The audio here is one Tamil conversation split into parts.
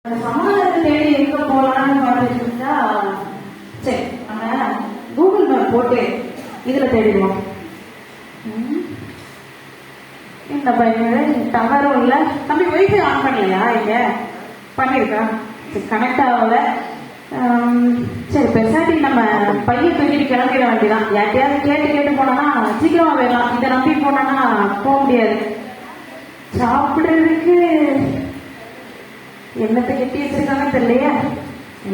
சமாதானத்தை தேடி எங்க போலான்னு பார்த்துட்டு இருந்தா, சரி நம்ம கூகுள் மேப் போட்டு இதுல தேடிடுவோம். இந்த பையன் டவரும் இல்ல. தம்பி வைஃபை ஆன் பண்ணலையா? இங்க பண்ணிருக்கா, கனெக்ட் ஆகல. சரி பெருசாட்டி நம்ம பையன் தூக்கிட்டு கிளம்பிட வேண்டியதான். யார்ட்டையாவது கேட்டு கேட்டு போனோம்னா சீக்கிரமா போயிடலாம். இதை நம்பி போனோம்னா போக முடியாது. சாப்பிடுறதுக்கு என்னத்தை கட்டி வச்சிருக்காங்க தெரியலையா?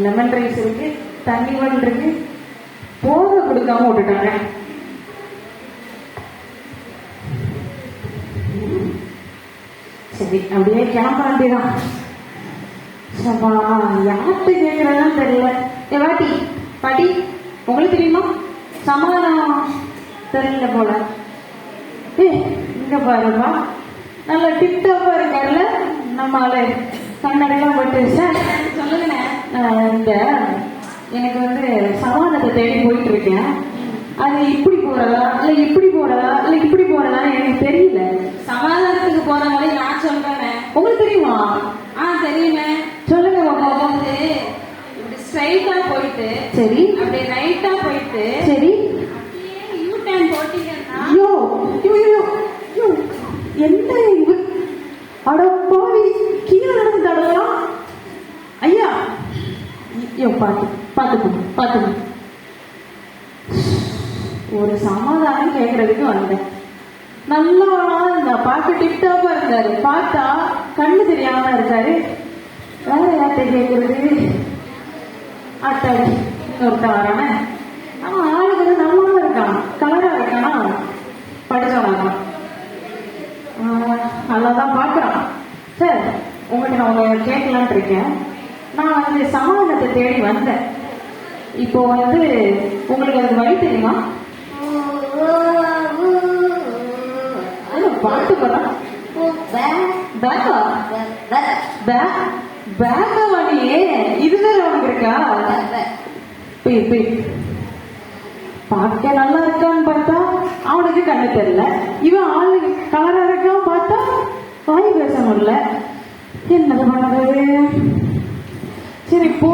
லெமன் ரைஸ் இருக்கு, தண்ணி வல் இருக்கு, போக கொடுக்காம விட்டுட்டாங்க. சரி அப்படியே கிளம்ப வேண்டியதான். யார்கிட்ட கேட்கறதுன்னு தெரியல. வாட்டி பாட்டி உங்களுக்கு தெரியுமா? சமாதானம் தெரியல போல. இங்க பாருமா, நல்ல டிப்டாப்பா இருக்காருல்ல நம்ம ஆளு. கண்ணடையெல்லாம் போட்டு சார் சொல்லுங்க. இந்த எனக்கு வந்து சமாதானத்தை தேடி போயிட்டு இருக்கேன். அது இப்படி போறதா இல்ல இப்படி போறதா இல்ல இப்படி போறதான்னு எனக்கு தெரியல. சமாதானத்துக்கு போற வழி நான் சொல்றேன். உங்களுக்கு தெரியுமா? தெரியுமே. சொல்லுங்க. வந்து இப்படி ஸ்ட்ரைட்டா போயிட்டு, சரி அப்படி ரைட்டா போயிட்டு, சரி யூ டர்ன் போட்டீங்கன்னா என்ன இது? அடப்பாவி, கீழே நடந்து தடலாம். ஐயா பாத்து பாத்துக்கணும் பாத்துக்கணும். ஒரு சமாதானம் கேட்கறதுக்கு வந்தேன். நல்லா இந்த பார்க்க டிப்டாப்பா இருக்காரு. பார்த்தா கண்ணு தெரியாம இருக்காரு. வேற யார்கிட்ட கேட்கறது? அட்டாடி ஒருத்த வரான. ஆமா, ஆளுக்கு நல்லா இருக்கான், கலரா இருக்கானா, படிச்சவனா, நல்லாதான் பாக்குறான். சார் உங்கள்கிட்ட நான் உங்க கேட்கலான் இருக்கேன். நான் வந்து சமாதானத்தை தேடி வந்தேன். இப்போ வந்து உங்களுக்கு அது வழி தெரியுமா? பாட்டு போறா பேக்கா வழியே இது வேற உனக்கு இருக்கா? பார்க்க நல்லா இருக்கான்னு பார்த்தா அவனுக்கு கண்ணு தெரியல. இவன் ஆளு கலரா இருக்கான், பார்த்தா வாய் பேச முடியல. என்னது பண்றது? சரி போ.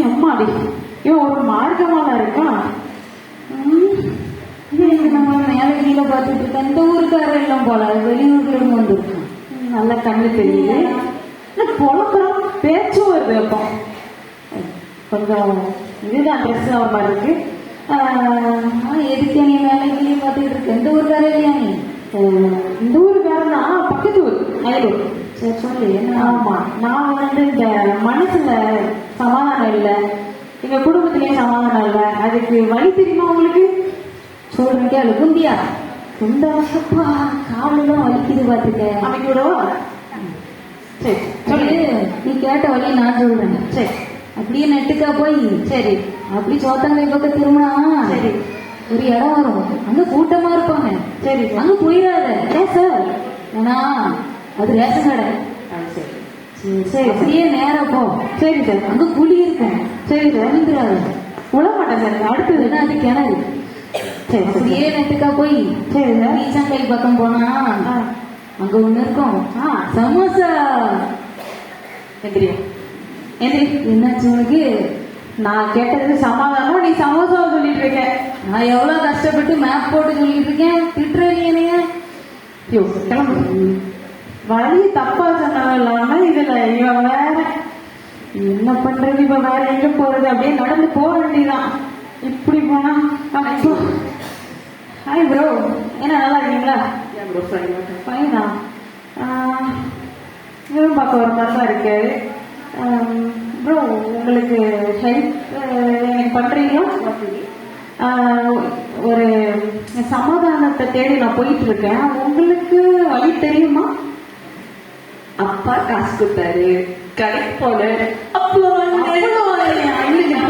அம்மாடி, இவன் ஒரு மார்க்கமான இருக்கான். நம்ம மேல கீழே பார்த்துட்டு இருக்க இந்த ஊருக்காரர் எல்லாம் போல வெளியூர்ல இருந்து வந்துருக்கான். நல்ல கண்ணு தெரியுது, பொழப்புறம் பேச்சும் வருது. அப்போ கொஞ்சம் இதுதான் ட்ரெஸ் ஒரு மாதிரி இருக்கு. எதுக்கு நீ மேல கீழே பார்த்துட்டு இருக்க? எந்த ஊருக்காரர் இல்லையா நீ? இந்த ஊருக்காரன் தான், பக்கத்து ஊர் அயலூர். சரி சொல்லு. ஆமா, நான் வந்து இந்த மனசுல சமாதானம் இல்லை, எங்க குடும்பத்திலேயே சமாதானம் இல்லை. அதுக்கு வழி தெரியுமா உங்களுக்கு? சொல்றேன் அது குந்தியா இந்த வருஷப்பா காலெல்லாம் வலிக்குது பார்த்துக்க. அமைக்க விடவா? சரி சொல்லு. நீ கேட்ட வழி நான் சொல்றேன். சரி அப்படியே நெட்டுக்கா போய், சரி அப்படி சோத்தங்கை பக்கம் திரும்பினா சரி ஒரு இடம் வரும். அங்க கூட்டமா இருப்பாங்க. சரி அங்க போயிடாத. ஏன் சார்? ஏன்னா அது ரேஷன் கடை. சரி சரி அப்படியே நேரா போ. சரி சார். அங்க குழி இருக்கும். சரி சார். விழுந்துடாது. விட மாட்டேன் சார். அடுத்தது அது கிணறு. சரி அப்படியே நெட்டுக்கா போய் சரி சார். ஈசங்கை பக்கம் போனா அங்க ஒண்ணு இருக்கும். சமோசா. எந்திரியா எந்திரி. என்னாச்சு உனக்கு? நான் கேட்டது சமாதானம், நீ சமோசா சொல்லிட்டு இருக்க. நான் எவ்வளவு கஷ்டப்பட்டு மேப் போட்டு சொல்லிட்டு இருக்கேன், திட்டுறீங்க என்னைய. கிளம்பு. வழி தப்பா சொன்னவன் இல்லாம இதுல இவன் வேற என்ன பண்றது? இப்ப வேற எங்க போறது? அப்படியே நடந்து போக வேண்டியதான். இப்படி போனா ஹாய் ப்ரோ, என்ன நல்லா இருக்கீங்களா? ஃபைனா. இவன் பார்க்க ஒரு மாதிரி தான் இருக்கு. ப்ரோ உங்களுக்கு ஹெல்ப் எனக்கு பண்றீங்களா? ஒரு சமாதானத்தை தேடி நான் போயிட்டு இருக்கேன். உங்களுக்கு வழி தெரியுமா? அப்பா காசு கொடுத்தாரு, கடைக்கு போனேன். அப்போ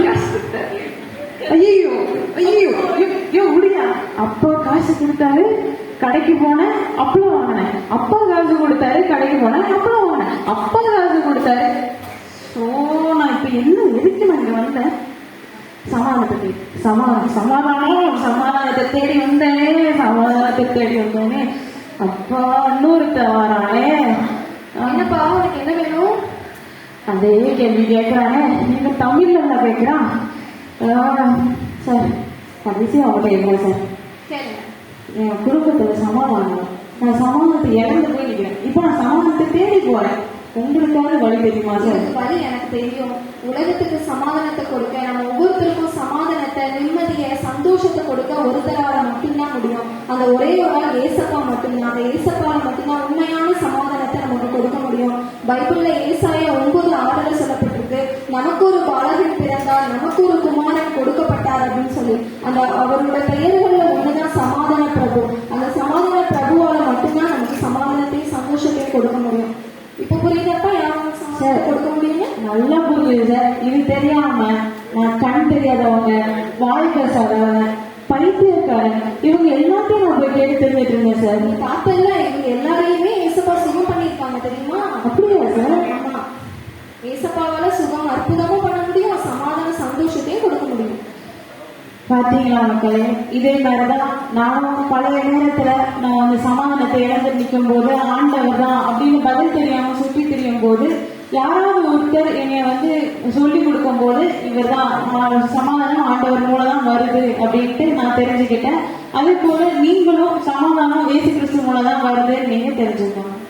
காசு கொடுத்தாரு. ஐயோ ஐயோ ஐயோ முடியா. அப்பா காசு கொடுத்தாரு, கடைக்கு போனேன், அப்பளம் வாங்கினேன். அப்பா காசு கொடுத்தாரு, கடைக்கு போனேன், அப்பளம் வாங்கினேன். அப்பா காசு கொடுத்தாரு. ஸோ நான் இப்ப என்ன எதுக்கு நான் இங்க வந்தேன்? சமாதானத்தை சமாதானத்தை தேடி வந்தேன். சமாதானத்தை தேடி வந்தேனே. அப்பா இன்னொருத்த வரானே. என்னப்பா உனக்கு என்ன வேணும்? அதே கேள்வி கேட்குறானே, நீங்க தமிழ்ல என்ன கேட்குறான் சார்? கடைசி அவங்கள்ட்ட என்ன சார்? கேளுங்க. என் குடும்பத்துல சமாதானம், நான் சமாதானத்தை இழந்து போய் நிற்கிறேன். இப்போ நான் சமாதானத்தை தேடி போறேன். உங்களுக்கான வழி தெரியுமா சார்? வழி எனக்கு தெரியும். உலகத்துக்கு சமாதானத்தை கொடுக்க, நம்ம ஒவ்வொருத்தருக்கும் சமாதானத்தை, நிம்மதியை, சந்தோஷத்தை கொடுக்க ஒருத்தரால மட்டும்தான் முடியும். அந்த ஒரே ஒரு ஆள் ஏசப்பா மட்டும்தான். அந்த ஏசப்பால மட்டும்தான் உண்மையான சமாதானத்தை நமக்கு கொடுக்க முடியும். பைபிள்ல ஏசாயா 9:6 சொல்லப்பட்டிருக்கு, நமக்கு ஒரு பாலகன் பிறந்தார், நமக்கு ஒரு குமாரன் கொடுக்கப்பட்டார் அப்படின்னு சொல்லி. அந்த அவரோட பெயர்கள்ல ஒண்ணுதான் சமாதான பிரபு. அந்த சமாதான பிரபுவால மட்டும்தான் நமக்கு சமாதானத்தையும் சந்தோஷத்தையும் கொடுக்க முடியும். இப்ப புரியுதாப்பா யாரும் சமாதானம் கொடுக்க முடியுங்க? நல்லா புரியுது சார். இது தெரியாம நான் கண் தெரியாதவங்க, வாழ்க்கை சாதவங்க, பைத்தியக்காரன், இவங்க எல்லாத்தையும் நான் போய் கேட்டு தெரிஞ்சுட்டு இருந்தேன் சார். நீ பார்த்தல, இவங்க எல்லாரையுமே ஏசப்பா சுகம் பண்ணியிருக்காங்க தெரியுமா? அப்படியா சார்? ஆமா, ஏசப்பாவால சுகம் அற்புதமும் பண்ண முடியும், சமாதான சந்தோஷத்தையும் கொடுக்க முடியும். பாத்தீங்களா மக்களே, இதே மாதிரிதான் நானும் பழைய நேரத்துல நான் அந்த சமாதானத்தை இழந்து நிற்கும் போது ஆண்டவர் தான் அப்படின்னு பதில் தெரியாம சுற்றி தெரியும் போது யாராவது ஒருத்தர் என்னை சொல்லி கொடுக்கும் போது இவர் தான் சமாதானம் ஆண்டவர் மூலதான் வருது அப்படின்ட்டு நான் தெரிஞ்சுக்கிட்டேன். அதே போல நீங்களும் சமாதானம் இயேசு கிறிஸ்து மூலதான் வருதுன்னு நீங்க தெரிஞ்சுக்கணும்.